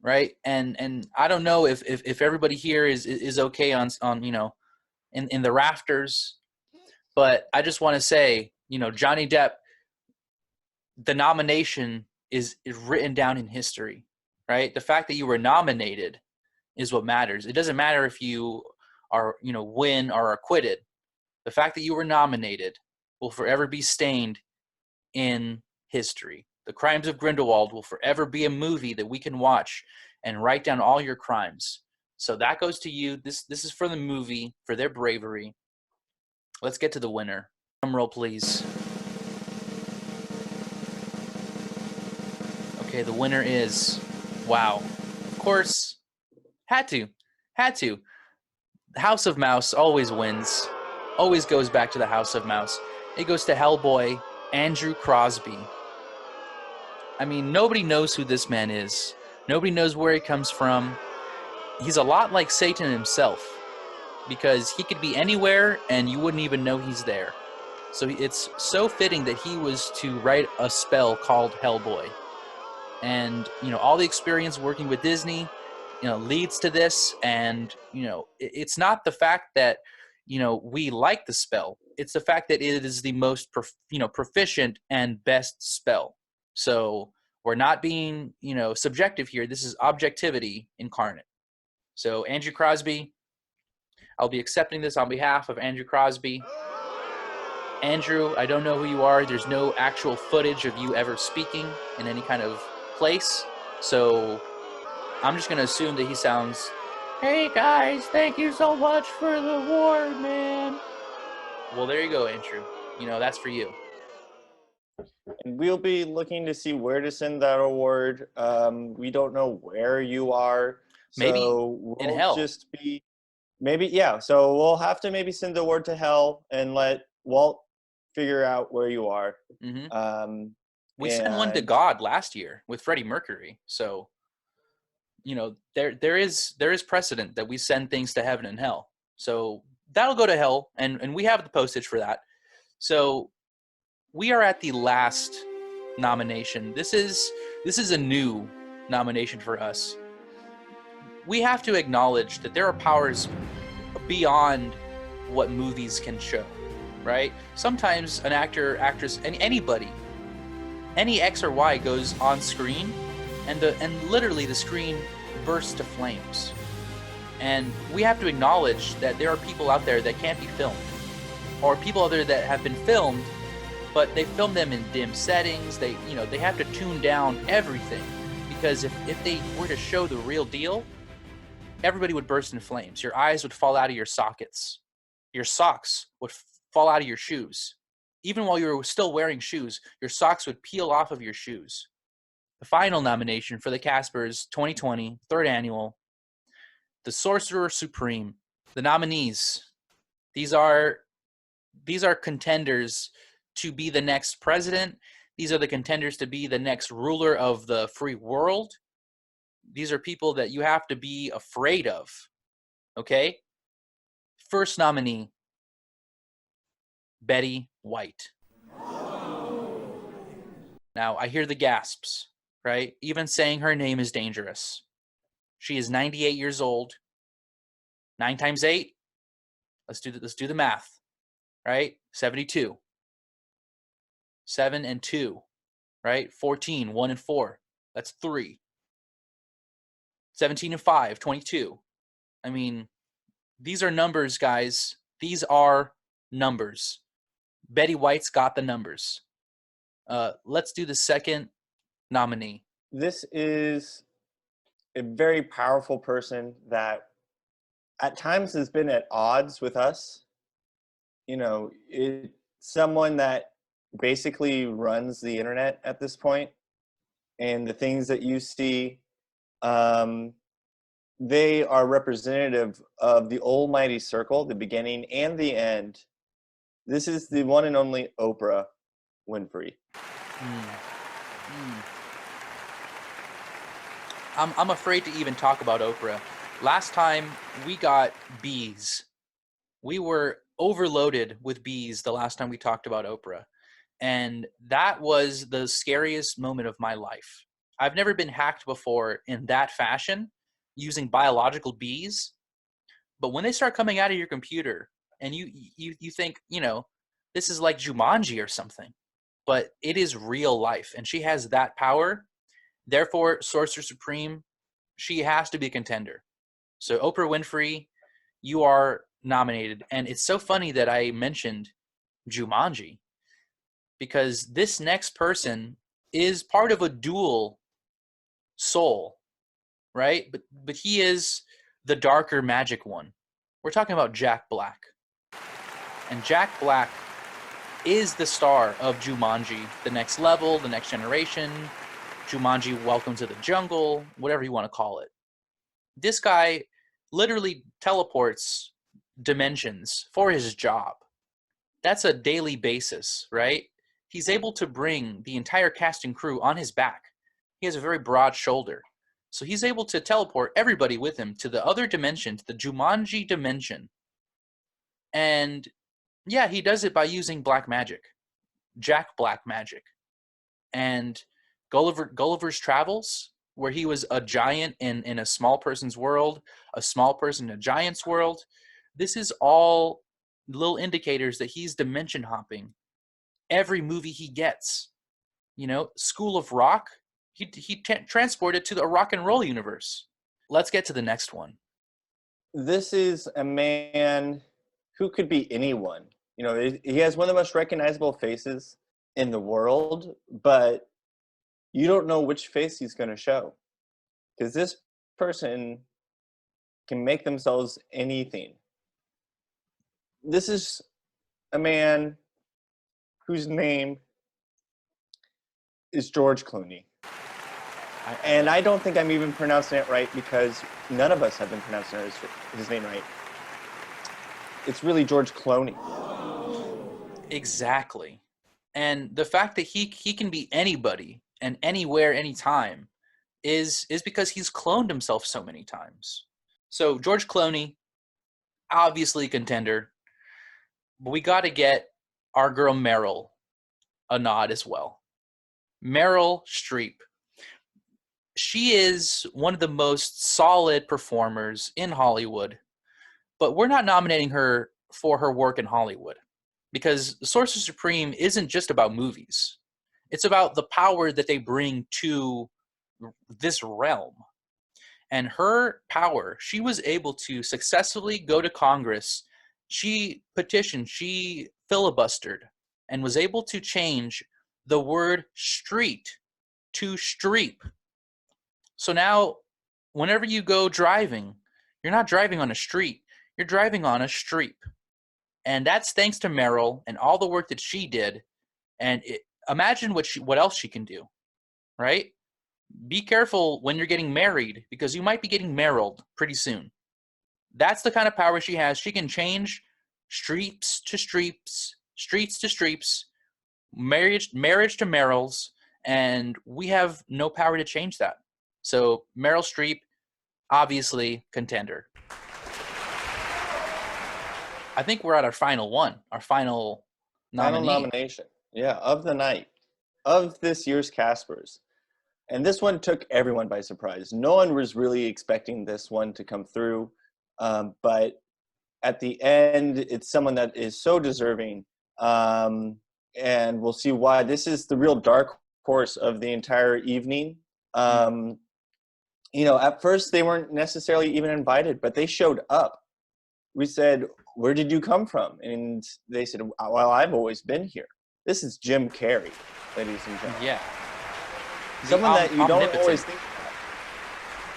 Right. And I don't know if everybody here is okay on in the rafters, but I just want to say, Johnny Depp, the nomination is written down in history, right? The fact that you were nominated is what matters. It doesn't matter if you are, win or acquitted. The fact that you were nominated will forever be stained in history. The Crimes of Grindelwald will forever be a movie that we can watch and write down all your crimes. So that goes to you. This is for the movie, for their bravery. Let's get to the winner. Drum roll, please. Okay, the winner is, wow. Of course, had to. The House of Mouse always wins. Always goes back to the House of Mouse. It goes to Hellboy, Andrew Crosby. I mean, nobody knows who this man is. Nobody knows where he comes from. He's a lot like Satan himself, because he could be anywhere and you wouldn't even know he's there. So it's so fitting that he was to write a spell called Hellboy. And, all the experience working with Disney, leads to this. And, it's not the fact that, we like the spell. It's the fact that it is the most, proficient and best spell. So we're not being, subjective here. This is objectivity incarnate. So Andrew Crosby, I'll be accepting this on behalf of Andrew Crosby. Andrew, I don't know who you are. There's no actual footage of you ever speaking in any kind of place. So I'm just going to assume that he sounds, "Hey guys, thank you so much for the award, man." Well, there you go, Andrew. That's for you. And we'll be looking to see where to send that award. We don't know where you are. Maybe so in we'll hell. just be, maybe, yeah. So we'll have to maybe send the word to hell and let Walt figure out where you are. Mm-hmm. We sent one to God last year with Freddie Mercury. So, there is precedent that we send things to heaven and hell. So that'll go to hell, and we have the postage for that. So we are at the last nomination. This is a new nomination for us. We have to acknowledge that there are powers beyond what movies can show, right? Sometimes an actor, actress, anybody, any X or Y goes on screen, and literally the screen bursts to flames. And we have to acknowledge that there are people out there that can't be filmed, or people out there that have been filmed, but they film them in dim settings. They have to tune down everything, because if they were to show the real deal, everybody would burst in flames. Your eyes would fall out of your sockets. Your socks would fall out of your shoes. Even while you were still wearing shoes, your socks would peel off of your shoes. The final nomination for the Caspers 2020 third annual, The Sorcerer Supreme. The nominees, these are contenders to be the next president. These are the contenders to be the next ruler of the free world. These are people that you have to be afraid of. Okay? First nominee, Betty White. Now, I hear the gasps, right? Even saying her name is dangerous. She is 98 years old. 9 times 8? Let's do the math, right? 72. 7 and 2, right? 14, 1 and 4. That's 3. 17 and 5, 22. I mean, these are numbers, guys. These are numbers. Betty White's got the numbers. Let's do the second nominee. This is a very powerful person that at times has been at odds with us. Someone that basically runs the internet at this point, and the things that you see, they are representative of the almighty circle, the beginning and the end. This is the one and only Oprah Winfrey. I'm afraid to even talk about Oprah. Last time we got bees. We were overloaded with bees the last time we talked about Oprah. And that was the scariest moment of my life. I've never been hacked before in that fashion using biological bees. But when they start coming out of your computer and you think, this is like Jumanji or something, but it is real life. And she has that power. Therefore, Sorcerer Supreme, she has to be a contender. So Oprah Winfrey, you are nominated. And it's so funny that I mentioned Jumanji, because this next person is part of a dual soul, right? But he is the darker magic one. We're talking about Jack Black. And Jack Black is the star of Jumanji, The Next Level, The Next Generation, Jumanji Welcome to the Jungle, whatever you want to call it. This guy literally teleports dimensions for his job. That's a daily basis, right? He's able to bring the entire cast and crew on his back. He has a very broad shoulder. So he's able to teleport everybody with him to the other dimension, to the Jumanji dimension. And yeah, he does it by using black magic. Jack Black magic. And Gulliver's Travels, where he was a giant in a small person's world, a small person in a giant's world. This is all little indicators that he's dimension hopping every movie he gets. School of Rock, he transported to the rock and roll universe. Let's get to the next one. This is a man who could be anyone. He has one of the most recognizable faces in the world, but you don't know which face he's going to show, because this person can make themselves anything. This is a man whose name is George Clooney. And I don't think I'm even pronouncing it right, because none of us have been pronouncing his name right. It's really George Clooney. Exactly. And the fact that he can be anybody and anywhere, anytime, is because he's cloned himself so many times. So George Clooney, obviously contender, but we got to get our girl Meryl a nod as well. Meryl Streep. She is one of the most solid performers in Hollywood, but we're not nominating her for her work in Hollywood, because Sorcerer Supreme isn't just about movies. It's about the power that they bring to this realm. And her power, she was able to successfully go to Congress. She petitioned, she filibustered, and was able to change the word street to streep. So now, whenever you go driving, you're not driving on a street, you're driving on a streep. And that's thanks to Meryl and all the work that she did. And imagine what else she can do, right? Be careful when you're getting married, because you might be getting Meryled pretty soon. That's the kind of power she has. She can change streeps to streeps, streets to streeps, marriage to Meryls, and we have no power to change that. So Meryl Streep, obviously contender. I think we're at our final one, our final nomination. Yeah, of the night, of this year's Caspers. And this one took everyone by surprise. No one was really expecting this one to come through. But at the end, it's someone that is so deserving. And we'll see why. This is the real dark horse of the entire evening. At first they weren't necessarily even invited, but they showed up. We said, "Where did you come from?" And they said, "Well, I've always been here." This is Jim Carrey, ladies and gentlemen. Yeah. Someone that you don't always think about.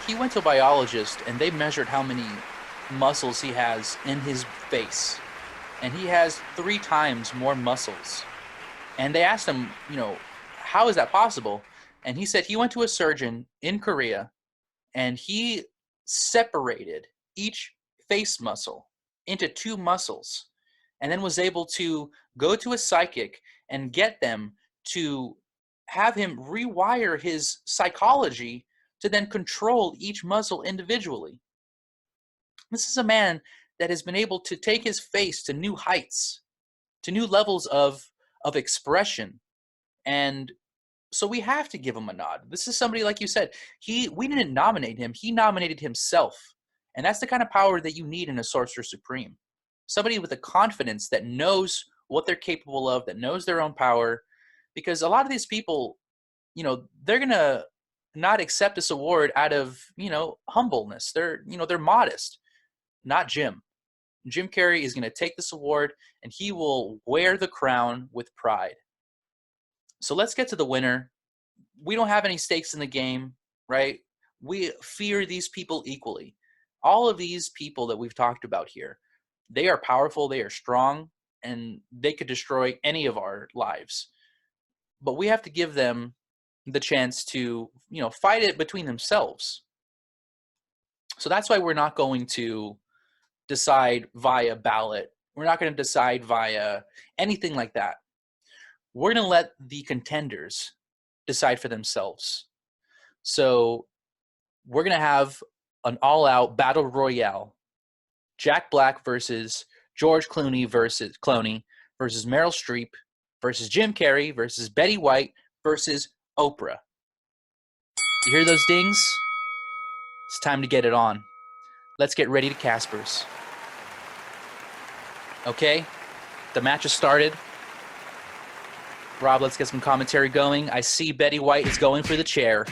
He went to a biologist, and they measured how many muscles he has in his face. And he has 3 times more muscles. And they asked him, how is that possible? And he said he went to a surgeon in Korea, and he separated each face muscle into 2 muscles, and then was able to go to a psychic and get them to have him rewire his psychology to then control each muscle individually. This is a man that has been able to take his face to new heights, to new levels of expression. And so we have to give him a nod. This is somebody, like you said, we didn't nominate him. He nominated himself. And that's the kind of power that you need in a Sorcerer Supreme. Somebody with a confidence that knows what they're capable of, that knows their own power. Because a lot of these people, they're going to not accept this award out of, humbleness. They're modest. Not Jim. Jim Carrey is going to take this award, and he will wear the crown with pride. So let's get to the winner. We don't have any stakes in the game, right? We fear these people equally. All of these people that we've talked about here, they are powerful, they are strong, and they could destroy any of our lives. But we have to give them the chance to, fight it between themselves. So that's why we're not going to decide via ballot. We're not going to decide via anything like that. We're going to let the contenders decide for themselves. So we're going to have an all-out battle royale. Jack Black versus George Clooney versus Meryl Streep versus Jim Carrey versus Betty White versus Oprah. You hear those dings? It's time to get it on. Let's get ready to Caspers. Okay, the match has started. Rob, let's get some commentary going. I see Betty White is going for the chair.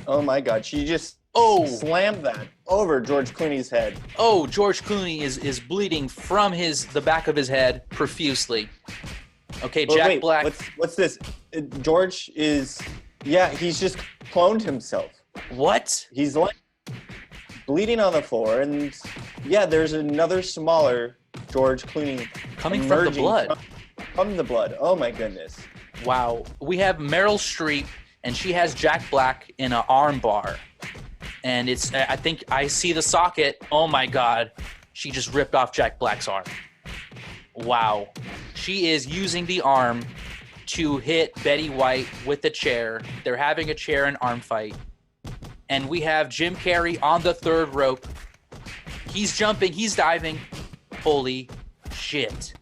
Oh my God, she just slammed that over George Clooney's head. Oh, George Clooney is bleeding from the back of his head profusely. Okay, Jack Black. What's this? George is, he's just cloned himself. What? He's like bleeding on the floor, and there's another smaller George Clooney coming from the blood. From the blood. Oh my goodness. Wow. We have Meryl Streep, and she has Jack Black in an arm bar. And I think I see the socket. Oh my God. She just ripped off Jack Black's arm. Wow. She is using the arm to hit Betty White with the chair. They're having a chair and arm fight. And we have Jim Carrey on the third rope. He's jumping. He's diving. Holy shit.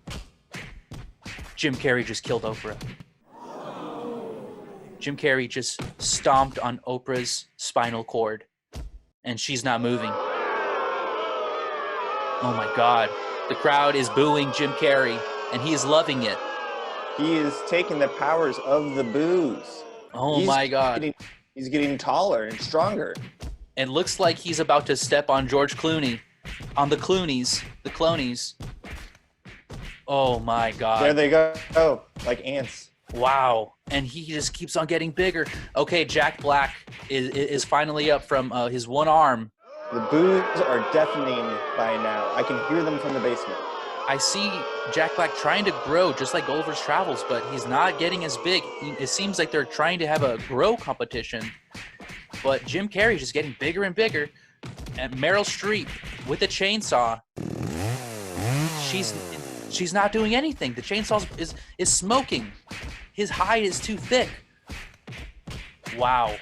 Jim Carrey just killed Oprah. Jim Carrey just stomped on Oprah's spinal cord, and she's not moving. Oh my God. The crowd is booing Jim Carrey, and he is loving it. He is taking the powers of the booze. My God. He's getting taller and stronger. It looks like he's about to step on George Clooney. On the Cloonies. The Clonies. Oh my God. There they go. Oh, like ants. Wow. And he just keeps on getting bigger. Okay, Jack Black is finally up from his one arm. The boos are deafening by now. I can hear them from the basement. I see Jack Black trying to grow just like Gulliver's Travels, but he's not getting as big. It seems like they're trying to have a grow competition. But Jim Carrey's just getting bigger and bigger. And Meryl Streep with a chainsaw. She's not doing anything. The chainsaw is smoking. His hide is too thick. Wow.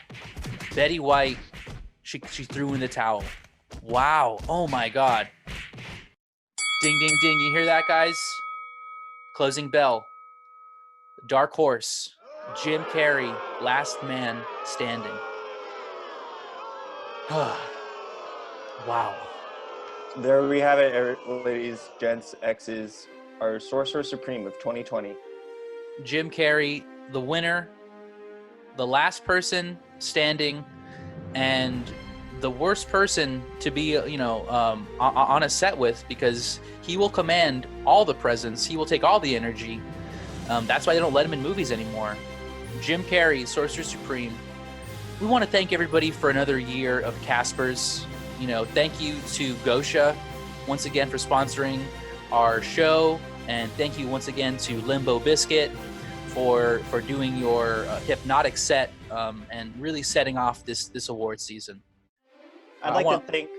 Betty White, she threw in the towel. Wow. Oh my God. Ding, ding, ding. You hear that, guys? Closing bell. Dark Horse. Jim Carrey, last man standing. Wow. There we have it, ladies, gents, X's, our Sorcerer Supreme of 2020. Jim Carrey, the winner, the last person standing, and the worst person to be, on a set with, because he will command all the presence. He will take all the energy. That's why they don't let him in movies anymore. Jim Carrey, Sorcerer Supreme. We want to thank everybody for another year of Caspers. Thank you to Gosha once again for sponsoring our show, and thank you once again to Limbo Biscuit for doing your hypnotic set and really setting off this award season. I'd I like want- to thank,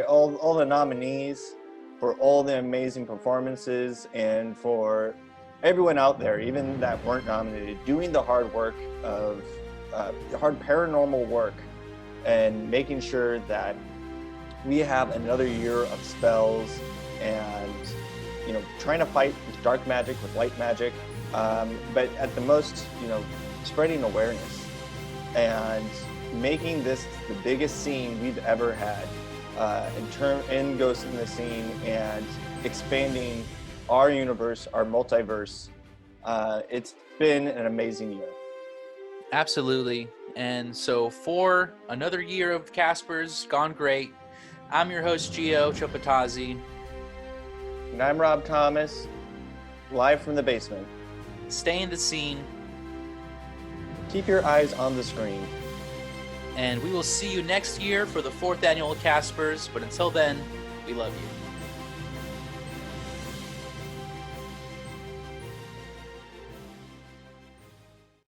all the nominees for all the amazing performances, and for everyone out there, even that weren't nominated, doing the hard work of hard paranormal work, and making sure that we have another year of spells, and trying to fight with dark magic, with light magic, but at the most, spreading awareness and making this the biggest scene we've ever had in Ghost in the Scene, and expanding our universe, our multiverse. It's been an amazing year. Absolutely. And so for another year of Caspers Gone Great, I'm your host, Gio Chumpitazi. And I'm Rob Thomas, live from the basement. Stay in the scene, Keep your eyes on the screen. and we will see you next year for the 4th annual Caspers. But until then, we love you.